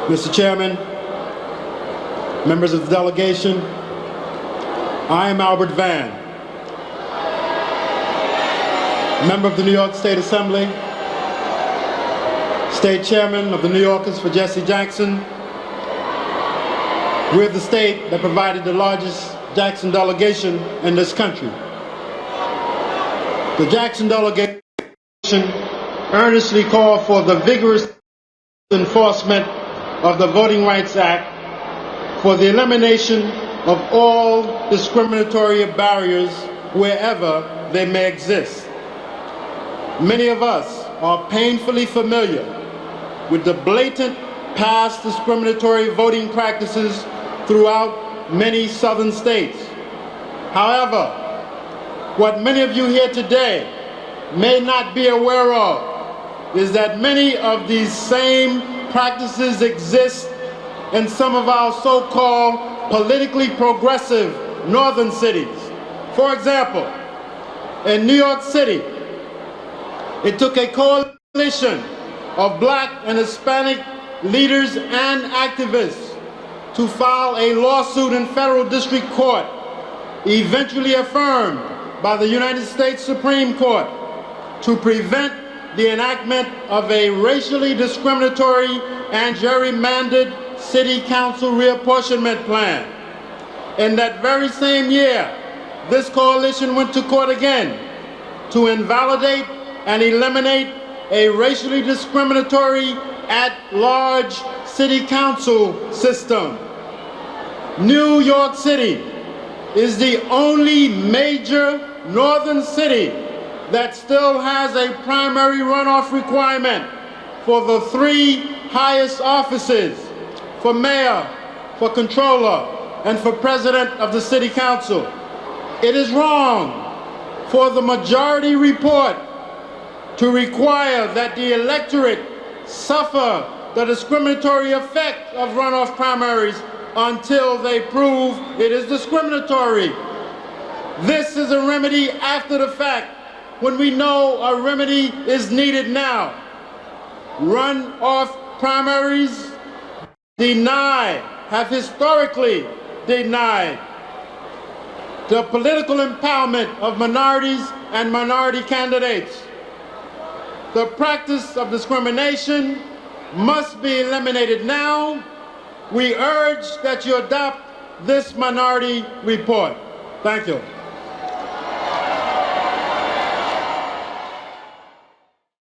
Mr. Chairman, members of the delegation, I am Albert Vann, member of the New York State Assembly, State Chairman of the New Yorkers for Jesse Jackson. We're the state that provided the largest Jackson delegation in this country. The Jackson delegation earnestly called for the vigorous enforcement of the Voting Rights Act for the elimination of all discriminatory barriers wherever they may exist. Many of us are painfully familiar with the blatant past discriminatory voting practices throughout many southern states. However, what many of you here today may not be aware of is that many of these same practices exist in some of our so-called politically progressive northern cities. For example, in New York City, it took a coalition of Black and Hispanic leaders and activists to file a lawsuit in federal district court, eventually affirmed by the United States Supreme Court, to prevent the enactment of a racially discriminatory and gerrymandered city council reapportionment plan. In that very same year, this coalition went to court again to invalidate and eliminate a racially discriminatory at-large city council system. New York City is the only major northern city that still has a primary runoff requirement for the three highest offices, for mayor, for controller, and for president of the city council. It is wrong for the majority report to require that the electorate suffer the discriminatory effect of runoff primaries until they prove it is discriminatory. This is a remedy after the fact, when we know a remedy is needed now. Runoff primaries have historically denied the political empowerment of minorities and minority candidates. The practice of discrimination must be eliminated now. We urge that you adopt this minority report. Thank you.